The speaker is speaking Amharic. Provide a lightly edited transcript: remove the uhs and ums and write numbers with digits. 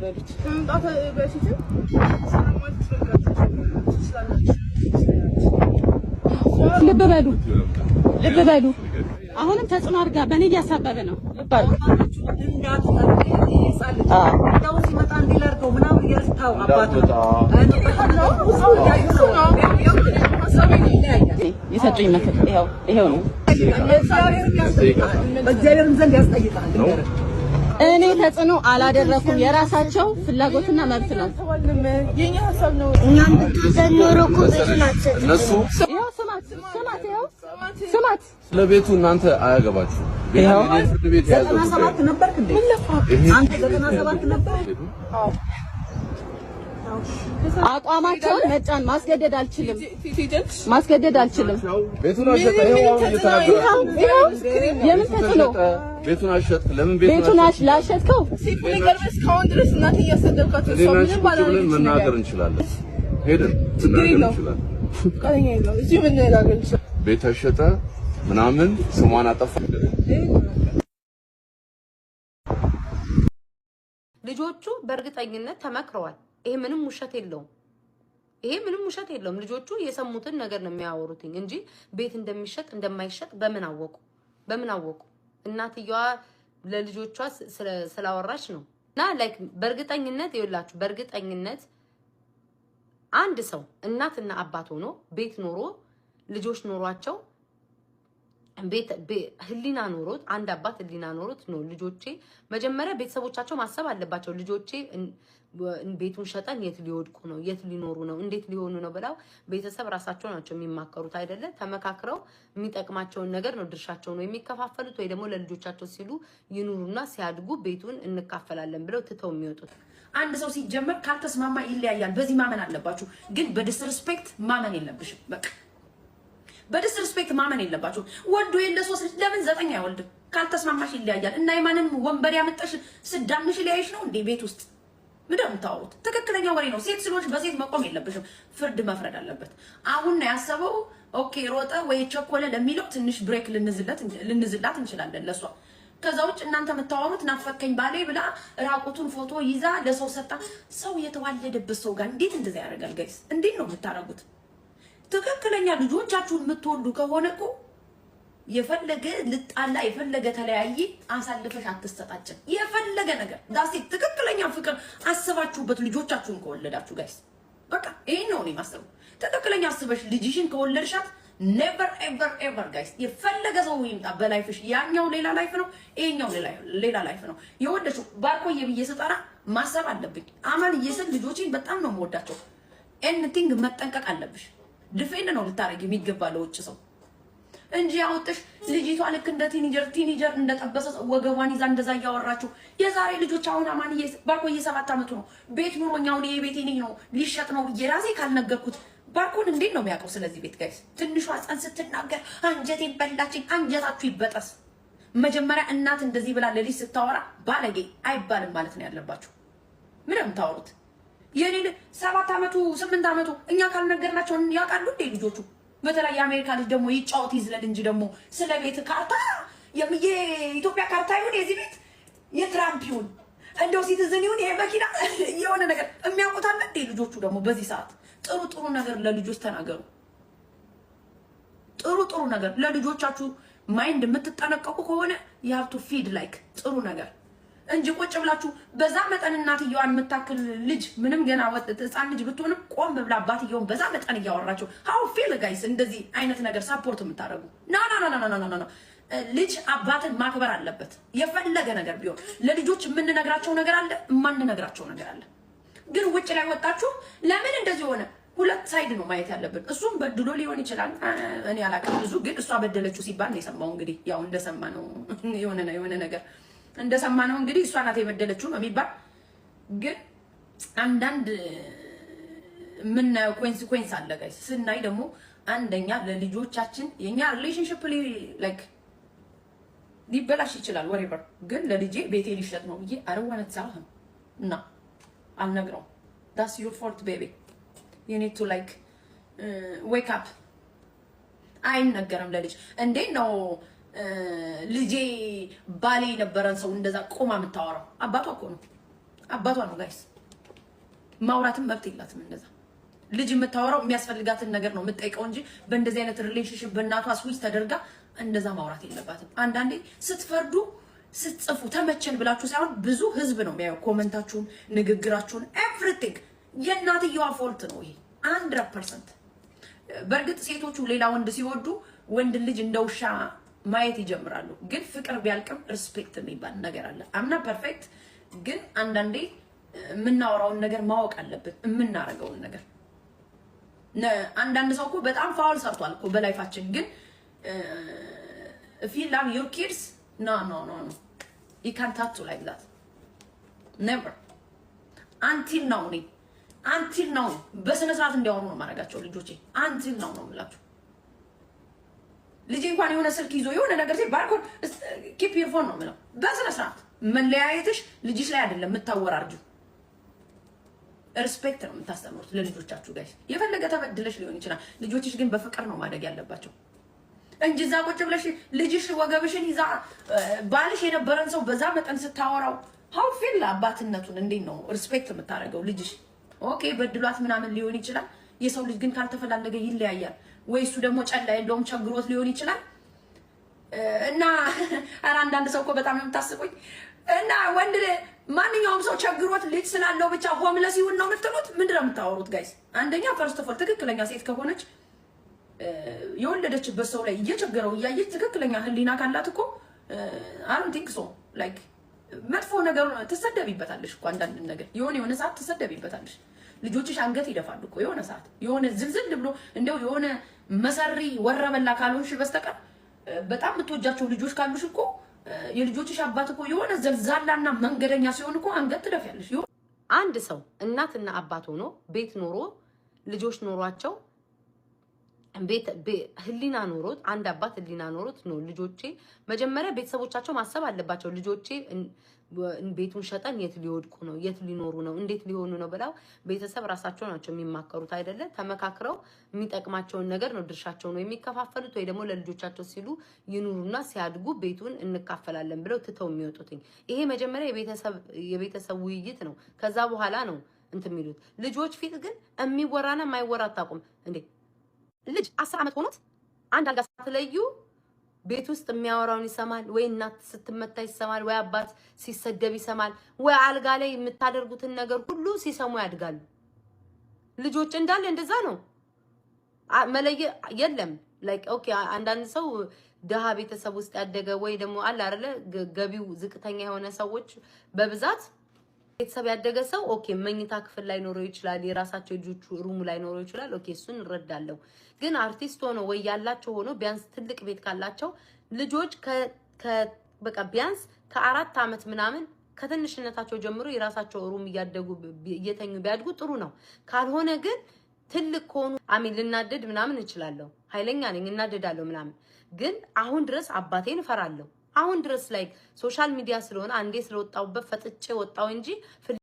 ከመምጣት በፊትም ልብ በሉ አሁንም ተጽዕኖ አድርጋ በእኔ እያሳበበ ነው። ልብ አድርጉ የሰጡኝ ምክር ይኸው ነው። በእግዚአብሔርም ዘንድ ያስጠይቃል። እኔ ተጽዕኖ አላደረኩም። የራሳቸው ፍላጎትና መብት ነው። የኛ ሀሳብ ነው። እኛም ተዘኖሮ ኮንትራክሽን እነሱ ስማት ለቤቱ እናንተ አያገባችሁ። ፍርድ ቤት ያዘው 97 ነበርክ እንዴ? አንተ 97 ነበር? አቋማቸውን መጫን ማስገደድ አልችልም። ቤቱን አሸጠ። ይሄው እየተናገረ የምን ተጽዕኖ ቤቱን አሸጥክ? ለምን ቤቱን ላሸጥከው? እስካሁን ድረስ እናቴ እያሰደብካት ነው። ምንም ባላረግ መናገር እንችላለን። ሄደን መናገር እንችላለን። ቀለኛ ነው እዚህ ምን ነገር ይችላል። ቤት አሸጠ ምናምን ስሟን አጠፋ። ልጆቹ በእርግጠኝነት ተመክረዋል። ይሄ ምንም ውሸት የለውም። ልጆቹ የሰሙትን ነገር ነው የሚያወሩት እንጂ ቤት እንደሚሸጥ እንደማይሸጥ በምን አወቁ? እናትየዋ ለልጆቿ ስላወራች ነው። እና ላይክ በእርግጠኝነት ይኸውላችሁ፣ በእርግጠኝነት አንድ ሰው እናትና አባት ሆኖ ቤት ኖሮ ልጆች ኖሯቸው ህሊና ኖሮት አንድ አባት ህሊና ኖሮት ነው ልጆቼ መጀመሪያ ቤተሰቦቻቸው ማሰብ አለባቸው። ልጆቼ ቤቱን ሸጠን የት ሊወድቁ ነው? የት ሊኖሩ ነው? እንዴት ሊሆኑ ነው ብለው ቤተሰብ ራሳቸው ናቸው የሚማከሩት አይደለ? ተመካክረው የሚጠቅማቸውን ነገር ነው ድርሻቸው ነው የሚከፋፈሉት፣ ወይ ደግሞ ለልጆቻቸው ሲሉ ይኑሩና ሲያድጉ ቤቱን እንካፈላለን ብለው ትተው የሚወጡት። አንድ ሰው ሲጀመር ካልተስማማ ይለያያል። በዚህ ማመን አለባችሁ። ግን በዲስሪስፔክት ማመን የለብሽም። በቃ በዲስሪስፔክት ማመን የለባችሁ። ወዶ የለ 3 ልጅ ለምን 9 አይወልድም? ካልተስማማሽ ይለያያል። እና የማንን ወንበር ያመጣሽ ስዳምሽ ሊያይሽ ነው እንዴ? ቤት ውስጥ ምንድን ነው የምታወሩት? ትክክለኛ ወሬ ነው። ሴት ስለሆንሽ በሴት መቆም የለብሽም። ፍርድ መፍረድ አለበት። አሁን ነው ያሰበው። ኦኬ ሮጠ ወይ ቸኮለ ለሚለው ትንሽ ብሬክ ልንዝላት እንችላለን ለሷ። ከዛ ውጭ እናንተ የምታወሩት ናፈከኝ ባሌ ብላ ራቁቱን ፎቶ ይዛ ለሰው ሰጣ። ሰው የተዋለደበት ሰው ጋር እንዴት እንደዛ ያደርጋል? ጋይስ እንዴት ነው የምታረጉት? ትክክለኛ ልጆቻችሁን የምትወዱ ከሆነ እኮ የፈለገ ልጣላ የፈለገ ተለያይ አሳልፈሽ አትሰጣጭም። የፈለገ ነገር ዳሴ ትክክለኛ ፍቅር አስባችሁበት ልጆቻችሁን ከወለዳችሁ ጋይስ በቃ ይሄን ነው እኔ ማሰብ። ትክክለኛ አስበሽ ልጅሽን ከወለድሻት never ever ever ጋይስ የፈለገ ሰው ይምጣ በላይፍሽ ያኛው ሌላ ላይፍ ነው፣ ይሄኛው ሌላ ላይፍ ነው። የወደሽው ባርኮዬ ብዬ ስጠራ ማሰብ አለብኝ። አማን እየሰል ልጆችን በጣም ነው የምወዳቸው። ኤኒቲንግ መጠንቀቅ አለብሽ። ዲፌንድ ነው ልታረጊ የሚገባ ለውጭ ሰው እንጂ አውጥሽ ልጅቷ ልክ እንደ ቲኔጀር እንደጠበሰ ወገቧን ይዛ እንደዛ ያወራችሁ የዛሬ ልጆች። አሁን አማንዬ ባርኮዬ 7 አመቱ ነው። ቤት ኑሮኛው ነው የቤቴ ነው ሊሸጥ ነው የራሴ ካልነገርኩት ባርኮን እንዴት ነው የሚያውቀው? ስለዚህ ቤት ጋይስ ትንሿ ህፃን ስትናገር አንጀቴን በላችኝ። አንጀታችሁ ይበጠስ። መጀመሪያ እናት እንደዚህ ብላ ለልጅ ስታወራ ባለጌ አይባልም ማለት ነው ያለባችሁ። ምንም ታወሩት የኔ 7 አመቱ 8 አመቱ እኛ ካልነገርናቸው ያውቃሉ እንዴ ልጆቹ? በተለይ የአሜሪካ ልጅ ደግሞ ይጫወት ይዝለል እንጂ ደግሞ ስለ ቤት ካርታ የኢትዮጵያ ካርታ ይሁን የዚህ ቤት የትራምፕ ይሁን እንደው ሲቲዝን ይሁን ይሄ መኪና የሆነ ነገር የሚያውቁት አለ እንዴ ልጆቹ? ደግሞ በዚህ ሰዓት ጥሩ ነገር ለልጆች ተናገሩ። ጥሩ ነገር ለልጆቻችሁ ማይንድ የምትጠነቀቁ ከሆነ you have to feed like ጥሩ ነገር እንጂ ቁጭ ብላችሁ በዛ መጠን እናትየዋን የምታክል ልጅ ምንም ገና ህፃን ልጅ ብትሆንም ቆም ብላ አባትየውን በዛ መጠን እያወራችሁ how feel guys እንደዚህ አይነት ነገር ሰፖርት የምታደርጉ ና ልጅ አባትን ማክበር አለበት። የፈለገ ነገር ቢሆን ለልጆች የምንነግራቸው ነገር አለ፣ የማንነግራቸው ነገር አለ። ግን ውጭ ላይ ወጣችሁ ለምን እንደዚህ ሆነ? ሁለት ሳይድ ነው ማየት ያለብን። እሱም በድሎ ሊሆን ይችላል፣ እኔ አላውቅም ብዙ። ግን እሷ በደለችው ሲባል ነው የሰማው። እንግዲህ ያው እንደሰማ ነው የሆነ ነገር እንደሰማ ነው እንግዲህ እሷ ናት የበደለችው ነው የሚባል። ግን አንዳንድ የምናየው ኮንሲኩዌንስ አለ ጋይስ። ስናይ ደግሞ አንደኛ ለልጆቻችን የኛ ሪሌሽንሺፕ ላይክ ሊበላሽ ይችላል ወሬቨር። ግን ለልጄ ቤቴ ሊሸጥ ነው ብዬ አረዋነት ሳይሆን እና አልነግረውም። that's your fault baby you need to like wake up። አይነገርም ለልጅ። እንዴት ነው ልጄ ባሌ ነበረን ሰው እንደዛ ቆማ የምታወራው? አባቷ እኮ ነው አባቷ ነው ጋይስ። ማውራትም መብት የላትም እንደዛ። ልጅ የምታወራው የሚያስፈልጋትን ነገር ነው የምትጠይቀው እንጂ በእንደዚህ አይነት ሪሌሽንሺፕ በእናቷ ስዊች ተደርጋ እንደዛ ማውራት የለባትም። አንዳንዴ ስትፈርዱ ስትጽፉ ተመቸን ብላችሁ ሳይሆን ብዙ ህዝብ ነው የሚያየው ኮሜንታችሁን፣ ንግግራችሁን፣ ኤቭሪቲንግ የእናትየዋ ፎልት ነው ይሄ 100%። በእርግጥ ሴቶቹ ሌላ ወንድ ሲወዱ ወንድ ልጅ እንደ ውሻ ማየት ይጀምራሉ። ግን ፍቅር ቢያልቅም ሪስፔክት የሚባል ነገር አለ። አምና ፐርፌክት ግን አንዳንዴ የምናወራውን ነገር ማወቅ አለብን፣ የምናረገውን ነገር። አንዳንድ ሰው እኮ በጣም ፋውል ሰርቷል እኮ በላይፋችን። ግን if you love your kids no you can't talk to like that never until now በስነ ስርዓት እንዲያወሩ ነው ማረጋቸው ልጆቼ። until now ነው የምላችሁ። ልጅ እንኳን የሆነ ስልክ ይዞ የሆነ ነገር ሲል ባርኮድ keep your phone ነው የምለው በስነ ስርዓት። መለያየትሽ ልጅሽ ላይ አይደለም የምታወራርጁ። ሪስፔክት ነው የምታስተምሩት ለልጆቻችሁ ጋይስ። የፈለገ ተበድለሽ ሊሆን ይችላል። ልጆችሽ ግን በፍቅር ነው ማደግ ያለባቸው እንጂ እዛ ቁጭ ብለሽ ልጅሽ ወገብሽን ይዛ ባልሽ የነበረን ሰው በዛ መጠን ስታወራው how feel አባትነቱን እንዴት ነው ሪስፔክት የምታደርገው ልጅሽ? ኦኬ በድሏት ምናምን ሊሆን ይችላል። የሰው ልጅ ግን ካልተፈላለገ ይለያያል። ወይ እሱ ደግሞ ጨላ የለውም ቸግሮት ሊሆን ይችላል። እና አንዳንድ ሰው እኮ በጣም ነው የምታስቁኝ። እና ወንድ ማንኛውም ሰው ቸግሮት ልጅ ስላለው ብቻ ሆምለስ ይሁን ነው የምትሉት? ምንድን ነው የምታወሩት ጋይስ? አንደኛ ፈርስት ኦፍ ኦል ትክክለኛ ሴት ከሆነች የወለደችበት ሰው ላይ እየቸገረው እያየች ትክክለኛ ህሊና ካላት እኮ I don't think so like መጥፎ ነገር ትሰደቢበታለሽ እኮ አንዳንድ ነገር የሆነ ሰዓት ትሰደቢበታለሽ። ልጆችሽ አንገት ይደፋሉ እኮ የሆነ ሰዓት የሆነ ዝልዝል ብሎ እንደው የሆነ መሰሪ ወረበላ ካልሆንሽ በስተቀር በጣም የምትወጃቸው ልጆች ካሉሽ እኮ የልጆችሽ አባት እኮ የሆነ ዘልዛላና መንገደኛ ሲሆን እኮ አንገት ትደፊያለሽ። አንድ ሰው እናትና አባት ሆኖ ቤት ኖሮ ልጆች ኖሯቸው ህሊና ኖሮት አንድ አባት ህሊና ኖሮት ነው ልጆቼ መጀመሪያ ቤተሰቦቻቸው ማሰብ አለባቸው። ልጆቼ ቤቱን ሸጠን የት ሊወድቁ ነው፣ የት ሊኖሩ ነው፣ እንዴት ሊሆኑ ነው ብለው ቤተሰብ ራሳቸው ናቸው የሚማከሩት አይደለ? ተመካክረው የሚጠቅማቸውን ነገር ነው ድርሻቸው ነው የሚከፋፈሉት። ወይ ደግሞ ለልጆቻቸው ሲሉ ይኑሩና ሲያድጉ ቤቱን እንካፈላለን ብለው ትተው የሚወጡትኝ። ይሄ መጀመሪያ የቤተሰብ ውይይት ነው። ከዛ በኋላ ነው እንትን የሚሉት። ልጆች ፊት ግን የሚወራና የማይወራ አታውቁም እንዴ? ልጅ 10 ዓመት ሆኖት አንድ አልጋ ሳትለዩ ቤት ውስጥ የሚያወራውን ይሰማል። ወይ እናት ስትመታ ይሰማል፣ ወይ አባት ሲሰደብ ይሰማል፣ ወይ አልጋ ላይ የምታደርጉትን ነገር ሁሉ ሲሰሙ ያድጋሉ። ልጆች እንዳለ እንደዛ ነው። መለየ የለም ላይክ ኦኬ። አንዳንድ ሰው ደሃ ቤተሰብ ውስጥ ያደገ ወይ ደግሞ አለ አይደለ ገቢው ዝቅተኛ የሆነ ሰዎች በብዛት ቤተሰብ ያደገ ሰው ኦኬ መኝታ ክፍል ላይ ኖሮ ይችላል፣ የራሳቸው ልጆቹ ሩሙ ላይ ኖሮ ይችላል። ኦኬ እሱን እረዳለሁ። ግን አርቲስት ሆኖ ወይ ያላቸው ሆኖ ቢያንስ ትልቅ ቤት ካላቸው ልጆች በቃ ቢያንስ ከ4 ዓመት ምናምን ከትንሽነታቸው ጀምሮ የራሳቸው ሩም እያደጉ እየተኙ ቢያድጉ ጥሩ ነው። ካልሆነ ግን ትልቅ ከሆኑ አሚን ልናደድ ምናምን እችላለሁ፣ ኃይለኛ ነኝ እናደዳለሁ ምናምን። ግን አሁን ድረስ አባቴን እፈራለሁ። አሁን ድረስ ላይ ሶሻል ሚዲያ ስለሆነ አንዴ ስለወጣውበት ፈጥጬ ወጣው እንጂ